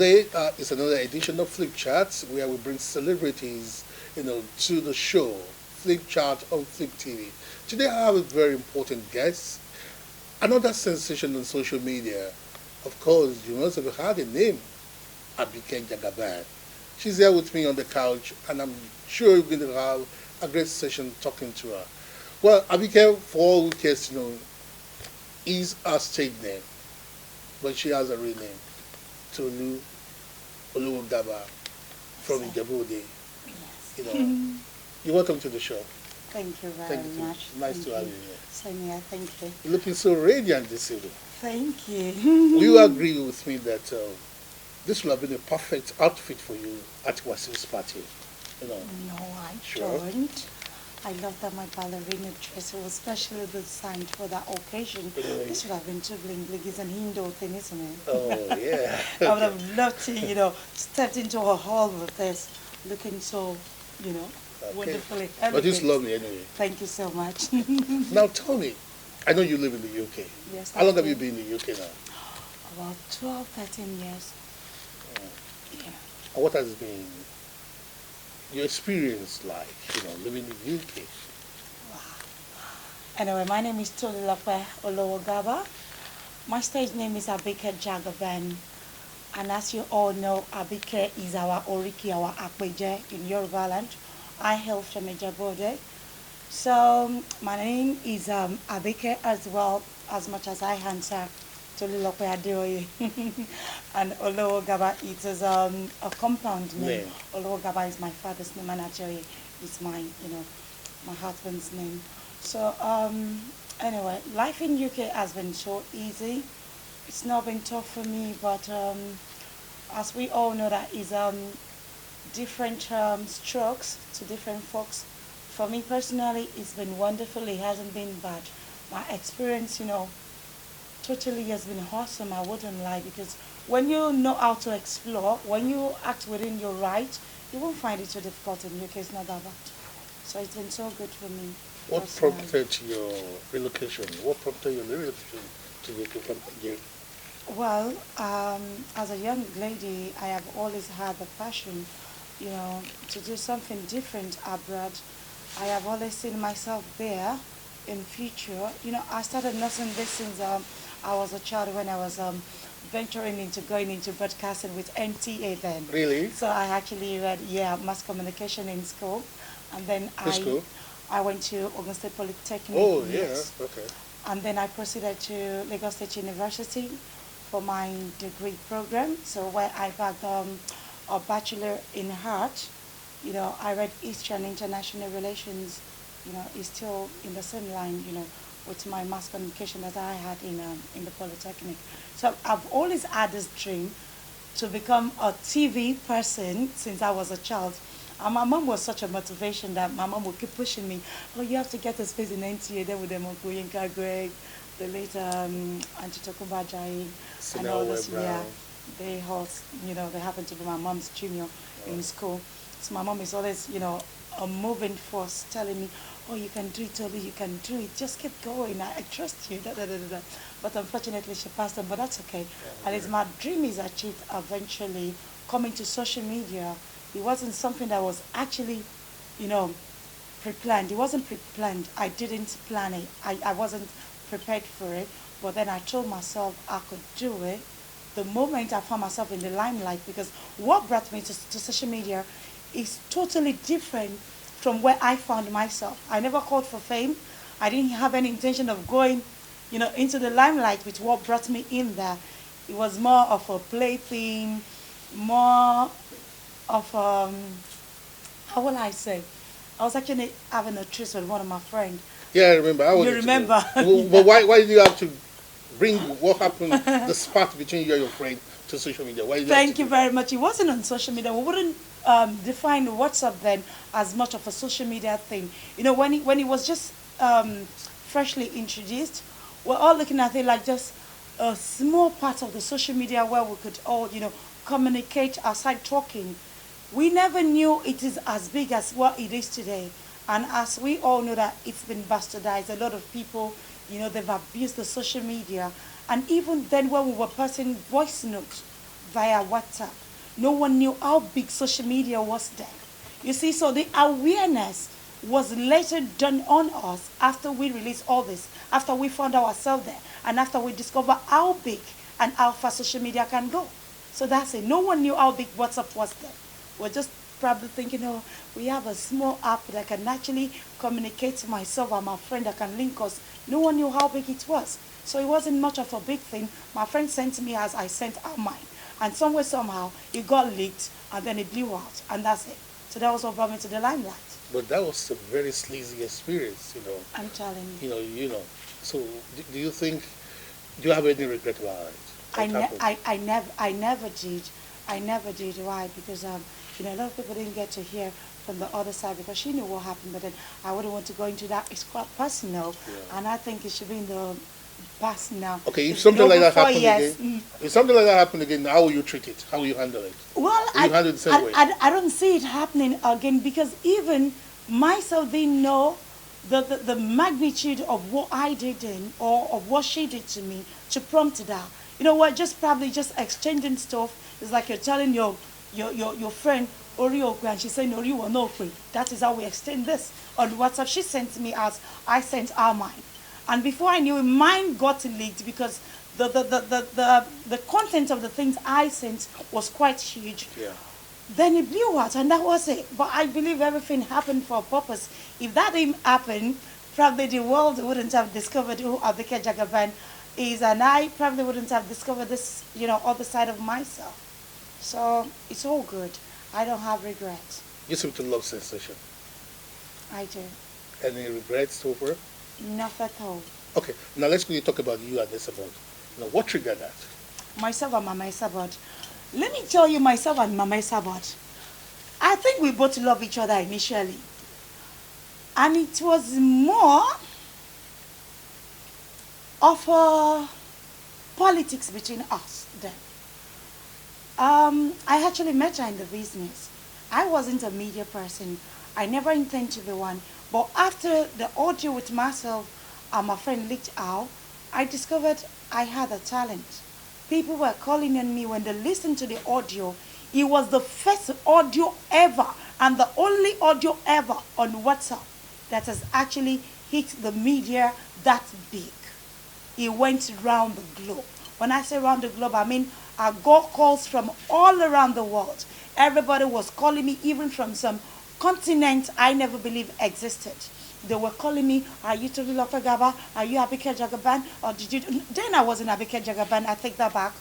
Today is another edition of Flip Charts where we bring celebrities, to the show. Flip Chart on Flip TV. Today I have a very important guest, another sensation on social media. Of course, you must have heard the name, Abike Jagaban. She's here with me on the couch, and I'm sure you're going to have a great session talking to her. Well, Abike, for all who cares to know, is her stage name, but she has a real name, Tolu Oluwogaba from Yes, Ijebode. yes. You know, you're welcome to the show. Thank you very Thank you. much. Nice Thank to have you. you here. Same here. Thank you. You're looking so radiant this evening. Thank Will you. you agree with me that this will have been a perfect outfit for you at Wasiu's party? You know, No, I Sure. don't. I love that my ballerina dress was specially designed for that occasion. Really? This would have been too bling bling. It's an indoor thing, isn't it? oh yeah. I would have loved to, step into a hall with this, looking so, Okay. wonderfully But it's elegant. lovely anyway. Thank you so much. Now tell me, I know you live in the UK. Yes. How long I have you do. been in the UK now? About 12, 13 years. Oh. Yeah. And what has been your experience like, living in the UK? Anyway, my name is Tolulope Olowogaba. My stage name is Abike Jagaban. And as you all know, Abike is our Oriki, our Akpeje in Yoruba land. I hail from Ijebode. So my name is Abike as well, as much as I answer Tolulope Adeoye. And Olowogaba, it is a compound name. Name. Olowogaba is my father's name, and Adeoye is my husband's name. So anyway, life in UK has been so easy. It's not been tough for me, but as we all know, that is different strokes to different folks. For me personally, it's been wonderful. It hasn't been bad. My experience, totally has been awesome. I wouldn't lie, because when you know how to explore, when you act within your right, you won't find it so difficult in UK. It's not that bad. So it's been so good for me. What personally. prompted your relocation? What prompted your relocation to the UK from here? Well, as a young lady, I have always had the passion, to do something different abroad. I have always seen myself there in future. I started nursing this since I was a child, when I was venturing into going into broadcasting with NTA then. Really? So I actually read, mass communication in school, and then Which school? I went to Ogun State Polytechnic. Oh, yes. yeah. Okay. And then I proceeded to Lagos State University for my degree program. So where I got a bachelor in art, I read History and International Relations. Is still in the same line, with my mass communication that I had in the Polytechnic. So I've always had this dream to become a TV person since I was a child. And my mom was such a motivation that my mom would keep pushing me. Oh, you have to get a space in NTA. Then with them, Yinka Greg, the late Auntie Tokumba Ajayi, and all this. Yeah, they all, they happen to be my mom's junior in school. So my mom is always, a moving force, telling me, "Oh, you can do it, Tolu. You can do it. Just keep going. I trust you." Da, da, da, da, da. But unfortunately, she passed on. But that's okay. And it's my dream is achieved eventually. Coming to social media, it wasn't something that was actually, pre-planned. It wasn't pre-planned. I didn't plan it. I wasn't prepared for it. But then I told myself I could do it the moment I found myself in the limelight, because what brought me to social media is totally different from where I found myself. I never called for fame. I didn't have any intention of going, into the limelight with what brought me in there. It was more of a plaything, more of how will I say? I was actually having a tryst with one of my friends. Yeah, I remember. I was You remember? But why did you have to bring what happened, the spark between you and your friend, to social media? Why did you have Thank to you do very much. It wasn't on social media. We wouldn't define WhatsApp then as much of a social media thing. When it was just freshly introduced, we're all looking at it like just a small part of the social media where we could all, communicate aside talking. We never knew it is as big as what it is today. And as we all know that it's been bastardized, a lot of people, they've abused the social media. And even then when we were passing voice notes, via WhatsApp. No one knew how big social media was then. You see, so the awareness was later done on us after we released all this, after we found ourselves there, and after we discovered how big and how far social media can go. So that's it. No one knew how big WhatsApp was then. We're just probably thinking, oh, we have a small app that can actually communicate to myself and my friend that can link us. No one knew how big it was. So it wasn't much of a big thing. My friend sent me as I sent out mine. And somewhere, somehow, it got leaked and then it blew out. And that's it. So that was what brought me to the limelight. But that was a very sleazy experience, you know. I'm telling you. You know. So do you think, do you have any regret about it? I never did. I never did. Why? Because a lot of people didn't get to hear from the other side because she knew what happened. But then I wouldn't want to go into that. It's quite personal, Yeah. and I think it should be in the past now. Okay, if It's something like that over 4 happened years. again, if something like that happened again, how will you treat it? How will you handle it? Well, Will you handle it the same way? I don't see it happening again because even myself didn't know the magnitude of what I did then or of what she did to me to prompt that. You know what, just probably just exchanging stuff. It's like you're telling your friend, Oriokwe, and she's saying, Oriwa no kwe. That is how we extend this. On WhatsApp, she sent me as I sent her mine. And before I knew it, mine got leaked because the content of the things I sent was quite huge. Yeah. Then it blew out, and that was it. But I believe everything happened for a purpose. If that didn't happen, probably the world wouldn't have discovered who Abike Jagaban is, and I probably wouldn't have discovered this, other side of myself. So it's all good. I don't have regrets. You seem to love sensation. I do. Any regrets so far? Nothing at all. Okay, now let's quickly talk about you and Isabel. Now, what triggered that? Myself and Mama Isabot. Let me tell you, myself and Mama Isabot. I think we both love each other initially. And it was more of a politics between us then. I actually met her in the business. I wasn't a media person. I never intended to be one. But after the audio with myself and my friend leaked out, I discovered I had a talent. People were calling on me when they listened to the audio. It was the first audio ever and the only audio ever on WhatsApp that has actually hit the media that big. It went around the globe. When I say around the globe, I mean I got calls from all around the world. Everybody was calling me, even from some continent I never believed existed. They were calling me, are you Tolu Gaba? Are you Abike Jagaban? Or did you? Then I wasn't Abike Jagaban, I take that back.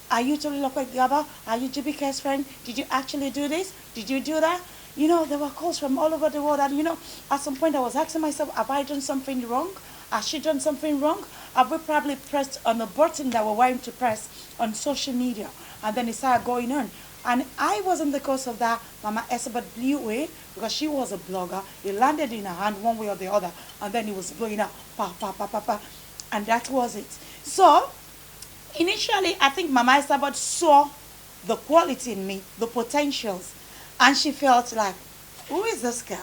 Are you Tolu Gaba? Are you GBK's friend? Did you actually do this? Did you do that? There were calls from all over the world. And, at some point I was asking myself, have I done something wrong? Has she done something wrong? Have we probably pressed on a button that we're wanting to press on social media? And then it started going on. And I wasn't the cause of that. Mama Esabot blew away because she was a blogger. It landed in her hand one way or the other. And then it was blowing up. Pa, pa, pa, pa, pa. And that was it. So, initially, I think Mama Esabot saw the quality in me, the potentials. And she felt like, who is this girl?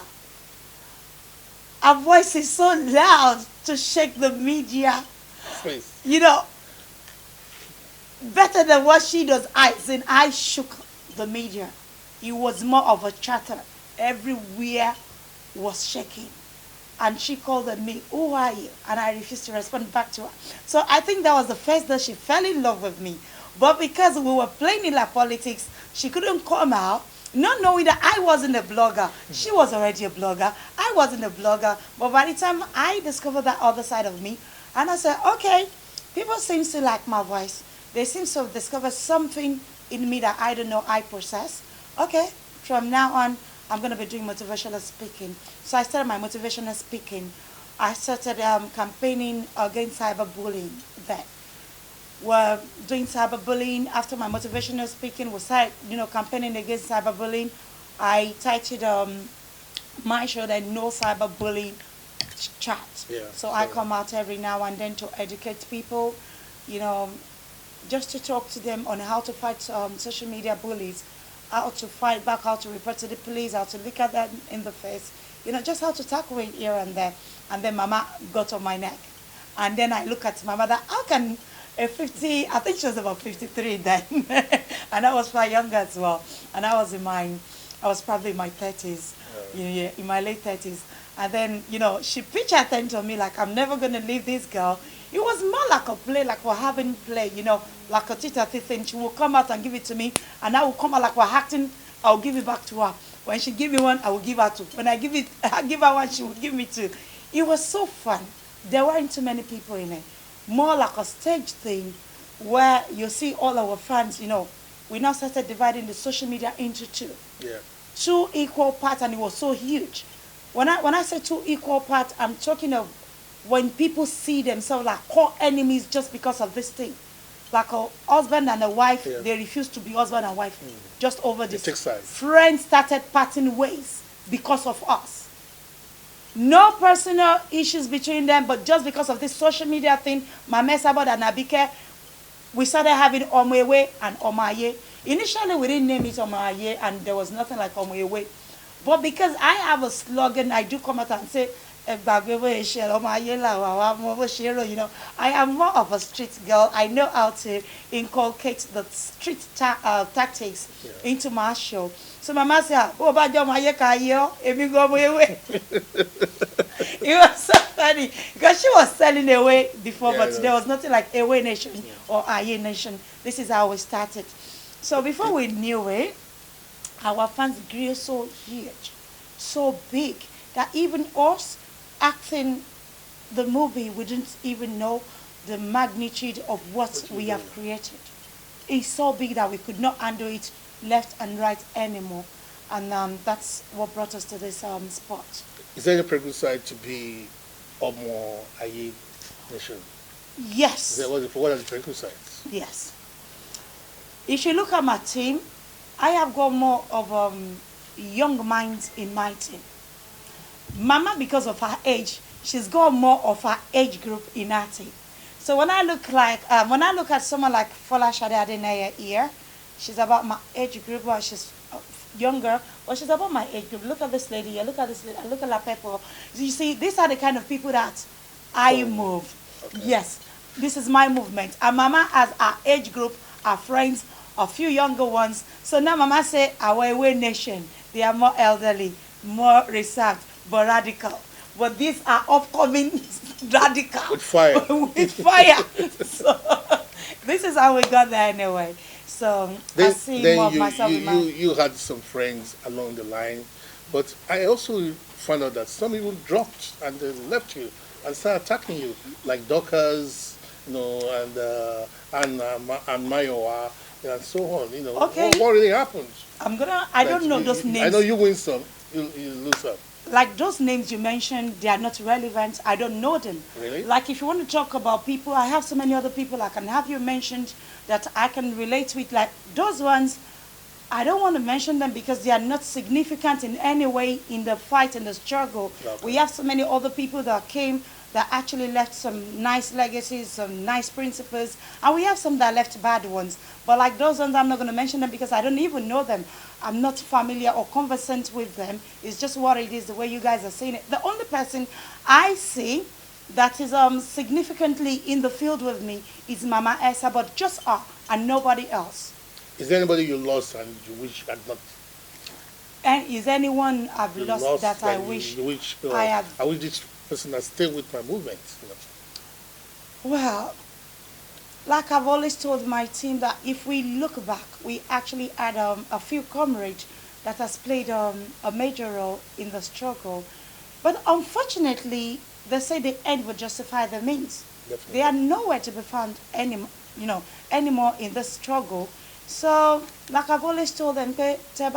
Her voice is so loud to shake the media. Face. Better than what she does. I shook the media. It was more of a chatter. Everywhere was shaking. And she called on me, who are you? And I refused to respond back to her. So I think that was the first day she fell in love with me. But because we were playing in like politics, she couldn't come out, not knowing that I wasn't a blogger. She was already a blogger. I wasn't a blogger. But by the time I discovered that other side of me, and I said, okay, people seem to like my voice. They seem to have discovered something in me that I don't know I possess. Okay, from now on, I'm going to be doing motivational speaking. So I started my motivational speaking. I started campaigning against cyberbullying then. We're doing cyberbullying. After my motivational speaking, we started, campaigning against cyberbullying. I titled my show that No Cyberbullying Chat. Yeah, so I come out every now and then to educate people, just to talk to them on how to fight social media bullies, how to fight back, how to report to the police, how to look at them in the face, just how to tackle it here and there. And then Mama got on my neck. And then I look at my mother, how can a 50, I think she was about 53 then. And I was quite younger as well. And I was probably in my 30s, yeah, in my late 30s. And then, she pitched her tent on me like, I'm never going to leave this girl. It was more like a play, like we're having play, like a teacher thing. She will come out and give it to me, and I will come out like we're acting. I'll give it back to her. When she give me one, I will give her two. When I give her one, she will give me two. It was so fun. There weren't too many people in it. More like a stage thing where you see all our fans, we now started dividing the social media into two. Yeah. Two equal parts, and it was so huge. When I say two equal parts, I'm talking of when people see themselves like core enemies just because of this thing. Like a husband and a wife, Yeah. they refuse to be husband and wife just over They this. take sides. Friends started parting ways because of us. No personal issues between them, but just because of this social media thing, Mama Sabot and Abike, we started having Omwewe and Omaye. Initially, we didn't name it Omaye, and there was nothing like Omwewe. But because I have a slogan, I do come out and say, I am more of a street girl. I know how to inculcate the street tactics into my show. So Mama said, "Oh, but it was so funny because she was selling away before, Yeah, but there was nothing like Away Nation or Aye Nation. This is how we started. So before we knew it, our fans grew so huge, so big, that even us acting the movie, we didn't even know the magnitude of what we have created. It's so big that we could not handle it left and right anymore. And that's what brought us to this spot. Is there any prerequisite to be Omo Aye Nation? Yes. What are the prerequisites? Yes. If you look at my team, I have got more of young minds in my team. Mama, because of her age, she's got more of her age group in her team. So when I look at someone like Fola Shade Adenaya here, she's about my age group, but she's younger, but she's about my age group. Look at this lady here, look at this lady, look at La Pepper. You see, these are the kind of people that I move. Okay. Yes, this is my movement. And Mama has our age group, our friends, a few younger ones. So now Mama say, our Away Nation, they are more elderly, more reserved, but radical. But these are upcoming radical. With fire. With fire. So this is how we got there anyway. So I see more of myself in my... You had some friends along the line, but I also found out that some people dropped and they left you and started attacking you, like Dockers, and Mayowa, and so on. Okay. What really happened? I don't know those names. I know you win some, you lose some. Like those names you mentioned, they are not relevant. I don't know them. Really? Like if you want to talk about people, I have so many other people I can have you mentioned that I can relate with. Like those ones, I don't want to mention them because they are not significant in any way in the fight and the struggle. Okay. We have so many other people that came that actually left some nice legacies, some nice principles, and we have some that left bad ones. But like those ones, I'm not going to mention them because I don't even know them. I'm not familiar or conversant with them. It's just what it is, the way you guys are saying it. The only person I see that is significantly in the field with me is Mama Esa, but just her and nobody else. Is there anybody you lost and you wish had not? And is anyone I've lost that I wish I had? I wish this person had stayed with my movement. Well, like I've always told my team that if we look back, we actually had a few comrades that has played a major role in the struggle. But unfortunately, they say the end will justify the means. Definitely. They are nowhere to be found anymore in the struggle. So, like I've always told them, so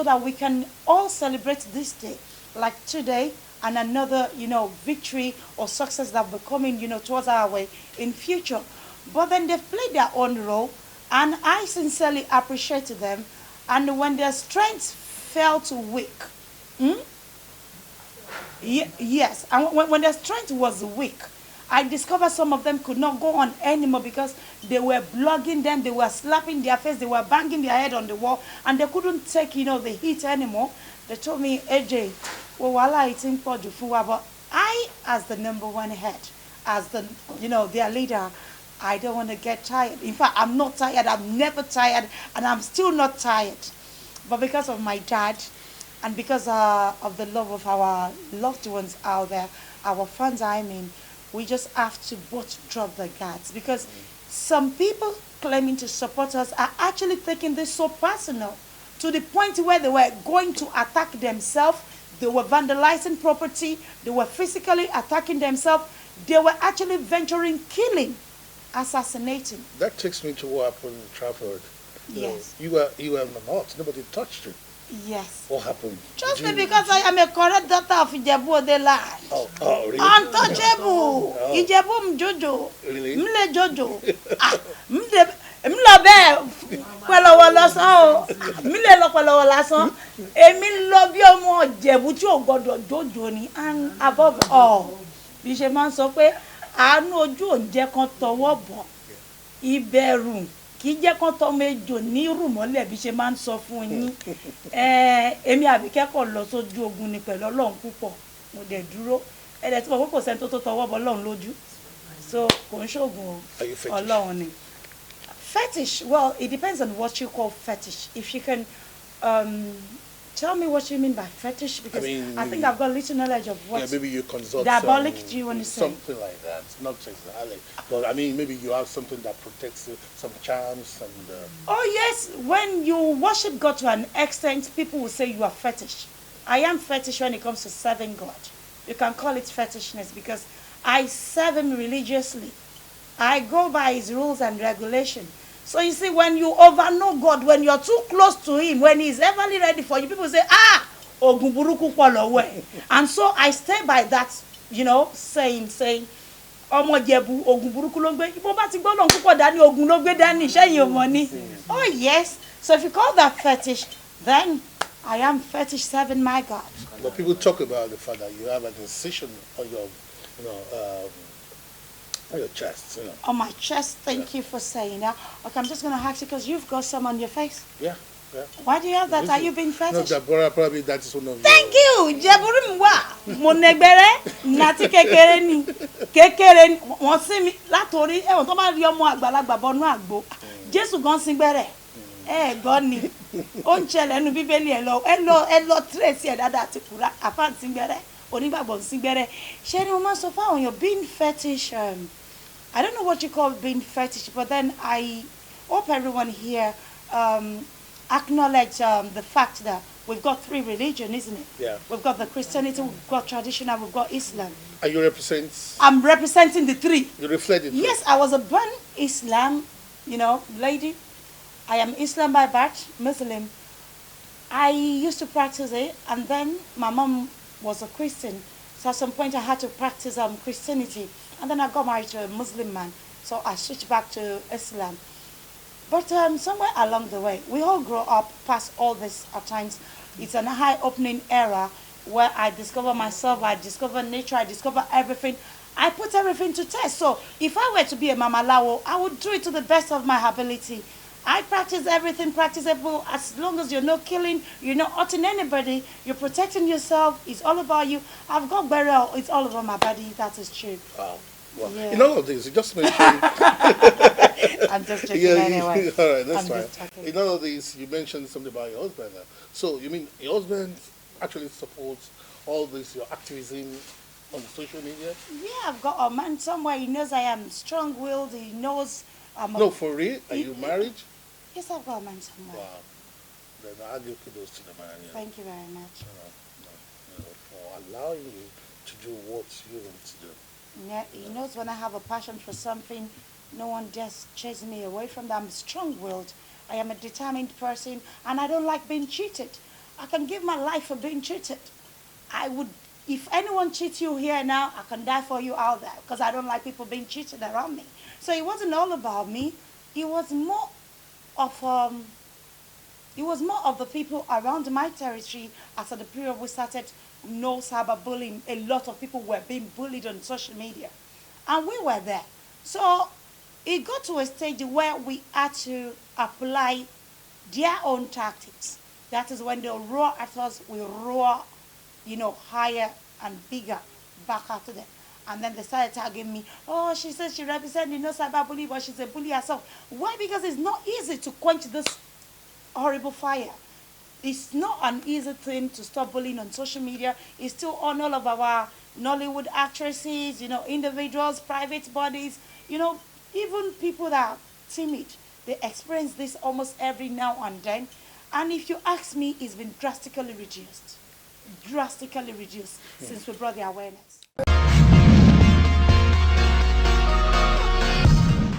that we can all celebrate this day, like today, and another, victory or success that will be coming, towards our way in future. But then they've played their own role, and I sincerely appreciated them. And when their strength felt weak, yes, and when their strength was weak, I discovered some of them could not go on anymore because they were blogging them, they were slapping their face, they were banging their head on the wall, and they couldn't take, the heat anymore. They told me, AJ, well, it's important for but I, as the number one head, as the, their leader, I don't want to get tired. In fact, I'm not tired. I'm never tired, and I'm still not tired. But because of my dad, and because of the love of our loved ones out there, our fans, I mean, we just have to both drop the guards, because some people claiming to support us are actually taking this so personal, to the point where they were going to attack themselves. They were vandalizing property. They were physically attacking themselves. They were actually venturing killing, assassinating. That takes me to what happened in Trafford. Yes. You were in the north. Nobody touched you. Yes. What happened? Just because I am a correct daughter of Ijebu the land. Really? Untouchable. Oh. Ijebu Mjojo. Really? Mle Jojo. Mlo be pẹ̀lọ́wọ́ lásán o. Mle lọ pẹ̀lọ́wọ́ lásán. Èmi lọ bí ọmọ Ìjẹ̀bú tí ò gbọdọ̀ jojo ni, and above all, bí ṣe máa ń sọ pé àánú ojú ò ń jẹ́ kan tọwọ́ bọ̀. Ìbẹ̀rù kì í jẹ́ kán tọmọ ejò ní rùmọ́lẹ̀ bí ṣe máa ń sọ fún yín. Èmi Àbíkẹ́ kọ̀ lọ sójú ogun ni pẹ̀lú Ọlọ́run púpọ̀, mo dẹ̀ dúró. Ẹ̀dẹ̀ tí mo kò sẹ́ni tó tọwọ́ bọ Ọlọ́run lójú, so kò ń ṣoògùn Ọlọ́run ni. Fetish, well, it depends on what you call fetish. If you can tell me what you mean by fetish, because I think I've got a little knowledge of what. Yeah, maybe you consult diabolic, do you want to say? Something like that. Not exactly. But I mean, maybe you have something that protects you, some charms and... Oh yes, when you worship God to an extent, people will say you are fetish. I am fetish when it comes to serving God. You can call it fetishness, because I serve Him religiously. I go by His rules and regulations. So you see, when you overknow God, when you're too close to Him, when He's everly ready for you, people say, Ogun buruku polowe. And so I stay by that, saying, Omo Jebu, Ogun buruku lo gbe. Ibo ba ti gbo Ọlọ́run púpọ̀ dání, ogun lo gbe dání, ṣẹ́yìn o mọ̀ ni. Oh yes. So if you call that fetish, then I am fetish serving my God. But people talk about the fact that you have an incision on your, on your chest, On my chest, thank you for saying that. Okay, I'm just going to ask you, because you've got some on your face. Yeah. Why do you have that? Are you being fetish? No, probably that is one of Thank you. Jeburu mwa. Mo negbere nati kekere ni. Kekere wọ́n sin mi látorí wọ́n tó bá rí ọmọ àgbàlagbà bọ́nú àgbo. Jésù gan sin gbere. Gan ni. Ó ń ṣẹlẹ̀ nínú Bíbélì ẹ lọ trace ẹ dáadáa ti kura afan sin gbere. Onígbàgbọ́ sin gbere. Ṣé ni mo máa sọ fáwọn èèyàn being fetish. I don't know what you call being fetish, but then I hope everyone here acknowledge the fact that we've got three religions, isn't it? Yeah. We've got the Christianity, we've got traditional, we've got Islam. And you represent? I'm representing the three. You reflect it? Yes, I was a born Islam, lady. I am Islam by birth, Muslim. I used to practice it, and then my mom was a Christian. So at some point I had to practice Christianity. And then I got married to a Muslim man. So I switched back to Islam. But somewhere along the way, we all grow up past all this at times. It's an eye-opening era where I discover myself, I discover nature, I discover everything. I put everything to test. So if I were to be a mamalawo, I would do it to the best of my ability. I practice everything practicable, as long as you're not killing, you're not hurting anybody, you're protecting yourself, it's all about you. I've got burial, it's all over my body, that is true. Wow. Well, Yeah. in all of this, you just mentioned... I'm just joking anyway. All right, that's I'm fine. In all of this, you mentioned something about your husband. So you mean your husband actually supports all this, your activism on social media? Yeah, I've got a man somewhere, he knows I am strong-willed, he knows I'm No, for real? Are you married? Yes, I've got a man somewhere. Wow. Then I'll give kudos to the man. Thank you very much. For allowing you to do what you want to do. Yeah, he knows when I have a passion for something, no one dares chase me away from that. I'm strong-willed. I am a determined person, and I don't like being cheated. I can give my life for being cheated. If anyone cheats you here now, I can die for you out there, because I don't like people being cheated around me. So it wasn't all about me. It was more of the people around my territory. After the period we started no cyberbullying, a lot of people were being bullied on social media, and we were there. So it got to a stage where we had to apply their own tactics. That is when they roar at us, we roar, higher and bigger back after them. And then they started tagging me. Oh, she says she represents the no cyber bully, but she's a bully herself. Why? Because it's not easy to quench this horrible fire. It's not an easy thing to stop bullying on social media. It's still on all of our Nollywood actresses, individuals, private bodies, even people that are timid. They experience this almost every now and then. And if you ask me, it's been drastically reduced since we brought the awareness.